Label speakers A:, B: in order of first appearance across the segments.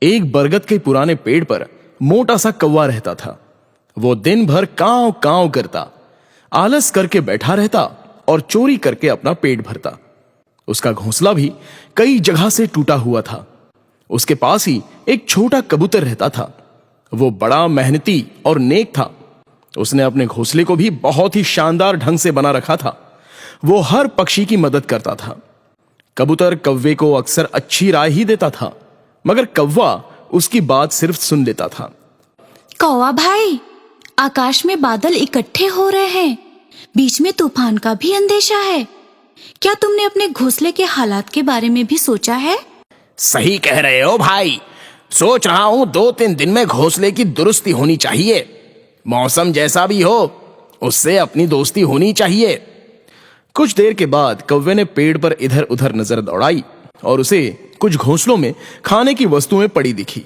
A: एक बरगद के पुराने पेड़ पर मोटा सा कौवा रहता था। वो दिन भर कांव कांव करता, आलस करके बैठा रहता और चोरी करके अपना पेट भरता। उसका घोंसला भी कई जगह से टूटा हुआ था। उसके पास ही एक छोटा कबूतर रहता था। वो बड़ा मेहनती और नेक था। उसने अपने घोंसले को भी बहुत ही शानदार ढंग से बना रखा था। वो हर पक्षी की मदद करता था। कबूतर कौवे को अक्सर अच्छी राय ही देता था, मगर कौवा उसकी बात सिर्फ सुन लेता था।
B: कौवा भाई, आकाश में बादल इकट्ठे हो रहे हैं, बीच में तूफान का भी अंदेशा है। क्या तुमने अपने घोंसले के हालात के बारे में भी सोचा है?
C: सही कह रहे हो भाई। सोच रहा हूँ 2-3 दिन में घोंसले की दुरुस्ती होनी चाहिए। मौसम जैसा भी हो, उससे अपनी दोस्ती होनी चाहिए।
A: कुछ देर के बाद कौवे ने पेड़ पर इधर उधर नजर दौड़ाई और उसे कुछ घोंसलों में खाने की वस्तुएं पड़ी दिखी।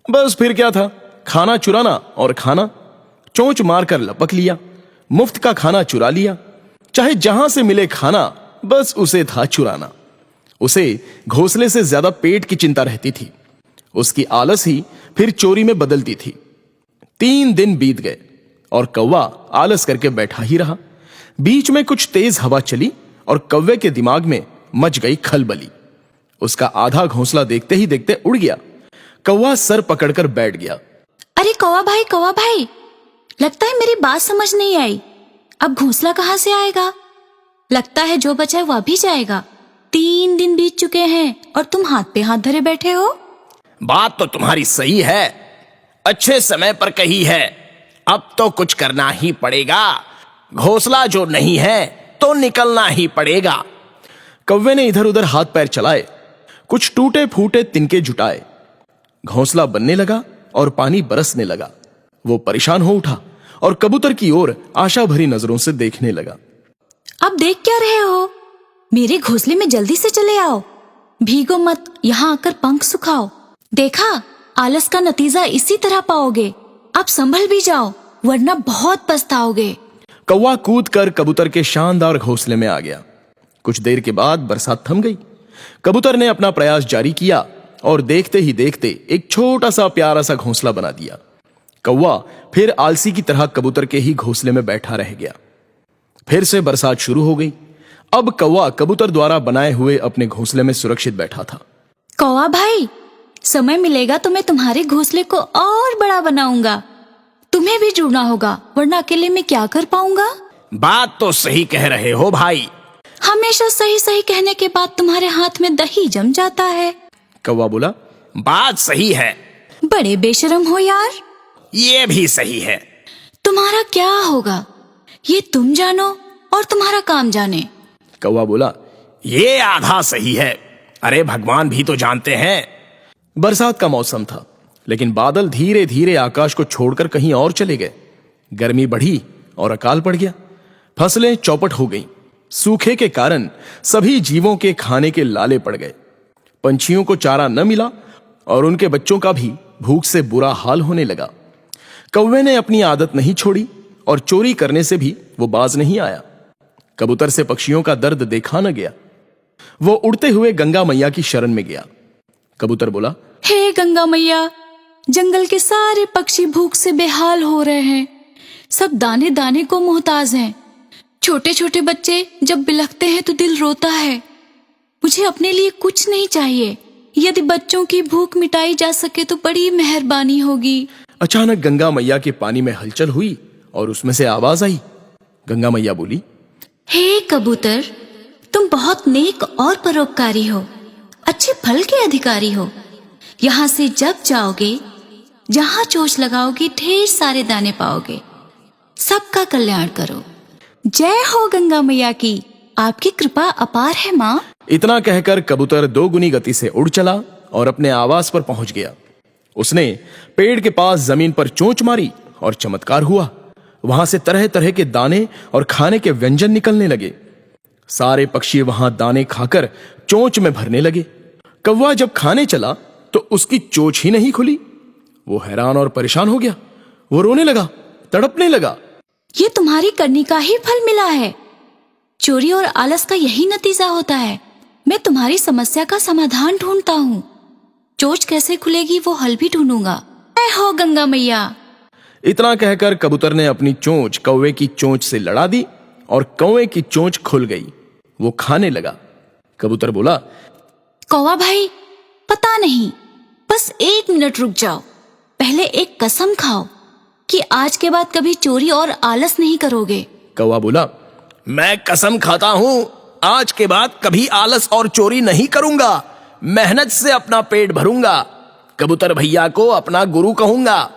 A: बस फिर क्या था, खाना चुराना और खाना। चोंच मारकर लपक लिया, मुफ्त का खाना चुरा लिया। चाहे जहां से मिले खाना, बस उसे था चुराना। उसे घोंसले से ज्यादा पेट की चिंता रहती थी। उसकी आलस ही फिर चोरी में बदलती थी। 3 दिन बीत गए और कौवा आलस करके बैठा ही रहा। बीच में कुछ तेज हवा चली और कौवे के दिमाग में मच गई खलबली। उसका आधा घोंसला देखते ही देखते उड़ गया। कौवा सर पकड़कर बैठ गया।
B: अरे कौवा भाई, लगता है मेरी बात समझ नहीं आई। अब घोंसला कहाँ से आएगा? लगता है जो बचा है वह भी जाएगा। 3 दिन बीत चुके हैं और तुम हाथ पे हाथ धरे बैठे हो।
C: बात तो तुम्हारी सही है, अच्छे समय पर कही है। अब तो कुछ करना ही पड़ेगा। घोंसला जो नहीं है तो निकलना ही पड़ेगा।
A: कौवे ने इधर उधर हाथ पैर चलाए, कुछ टूटे फूटे तिनके जुटाए। घोंसला बनने लगा और पानी बरसने लगा। वो परेशान हो उठा और कबूतर की ओर आशा भरी नजरों से देखने लगा।
B: अब देख क्या रहे हो? मेरे घोंसले में जल्दी से चले आओ। भीगो मत, यहाँ आकर पंख सुखाओ। देखा, आलस का नतीजा इसी तरह पाओगे। अब संभल भी जाओ, वरना बहुत पछताओगे।
A: कौवा कूद कर कबूतर के शानदार घोंसले में आ गया। कुछ देर के बाद बरसात थम गई। कबूतर ने अपना प्रयास जारी किया और देखते ही देखते एक छोटा सा प्यारा सा घोंसला बना दिया। कौवा फिर आलसी की तरह कबूतर के ही घोंसले में बैठा रह गया। फिर से बरसात शुरू हो गई। अब कौवा कबूतर द्वारा बनाए हुए अपने घोंसले में सुरक्षित बैठा था।
B: कौवा भाई, समय मिलेगा तो मैं तुम्हारे घोंसले को और बड़ा बनाऊंगा। तुम्हें भी जुड़ना होगा, वरना अकेले में क्या कर पाऊंगा।
C: बात तो सही कह रहे हो भाई।
B: हमेशा सही सही कहने के बाद तुम्हारे हाथ में दही जम जाता है।
A: कौवा बोला,
C: बात सही है।
B: बड़े बेशरम हो यार।
C: ये भी सही है।
B: तुम्हारा क्या होगा ये तुम जानो और तुम्हारा काम जाने।
A: कौवा बोला,
C: ये आधा सही है। अरे भगवान भी तो जानते हैं।
A: बरसात का मौसम था, लेकिन बादल धीरे धीरे आकाश को छोड़कर कहीं और चले गए। गर्मी बढ़ी और अकाल पड़ गया। फसलें चौपट हो गईं। सूखे के कारण सभी जीवों के खाने के लाले पड़ गए। पंछियों को चारा न मिला और उनके बच्चों का भी भूख से बुरा हाल होने लगा। कौवे ने अपनी आदत नहीं छोड़ी और चोरी करने से भी वो बाज नहीं आया। कबूतर से पक्षियों का दर्द देखा न गया। वो उड़ते हुए गंगा मैया की शरण में गया। कबूतर बोला,
B: हे गंगा मैया, जंगल के सारे पक्षी भूख से बेहाल हो रहे हैं। सब दाने दाने को मोहताज हैं। छोटे छोटे बच्चे जब बिलखते हैं तो दिल रोता है। मुझे अपने लिए कुछ नहीं चाहिए। यदि बच्चों की भूख मिटाई जा सके तो बड़ी मेहरबानी होगी।
A: अचानक गंगा मैया के पानी में हलचल हुई और उसमें से आवाज आई। गंगा मैया बोली,
B: हे कबूतर, तुम बहुत नेक और परोपकारी हो, अच्छे फल के अधिकारी हो। यहाँ से जब जाओगे, जहाँ चोंच लगाओगे, ढेर सारे दाने पाओगे। सबका कल्याण करो। जय हो गंगा मैया की, आपकी कृपा अपार है माँ।
A: इतना कहकर कबूतर 2 गुनी गति से उड़ चला और अपने आवास पर पहुंच गया। उसने पेड़ के पास जमीन पर चोंच मारी और चमत्कार हुआ। वहां से तरह तरह के दाने और खाने के व्यंजन निकलने लगे। सारे पक्षी वहां दाने खाकर चोंच में भरने लगे। कौवा जब खाने चला तो उसकी चोंच ही नहीं खुली। वो हैरान और परेशान हो गया। वो रोने लगा, तड़पने लगा।
B: ये तुम्हारी करनी का ही फल मिला है। चोरी और आलस का यही नतीजा होता है। मैं तुम्हारी समस्या का समाधान ढूंढता हूँ। चोंच कैसे खुलेगी वो हल भी ढूंढूंगा। जय हो गंगा मैया।
A: इतना कहकर कबूतर ने अपनी चोंच कौवे की चोंच से लड़ा दी और कौवे की चोंच खुल गई। वो खाने लगा। कबूतर बोला,
B: कौवा भाई, पता नहीं, बस 1 मिनट रुक जाओ। पहले एक कसम खाओ कि आज के बाद कभी चोरी और आलस नहीं करोगे।
A: कौवा बोला,
C: मैं कसम खाता हूं, आज के बाद कभी आलस और चोरी नहीं करूंगा। मेहनत से अपना पेट भरूंगा। कबूतर भैया को अपना गुरु कहूंगा।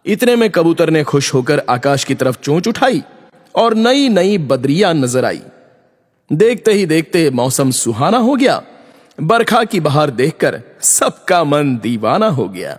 A: इतने में कबूतर ने खुश होकर आकाश की तरफ चोंच उठाई और नई नई बदरियां नजर आई। देखते ही देखते मौसम सुहाना हो गया। बरखा की बहार देखकर सबका मन दीवाना हो गया।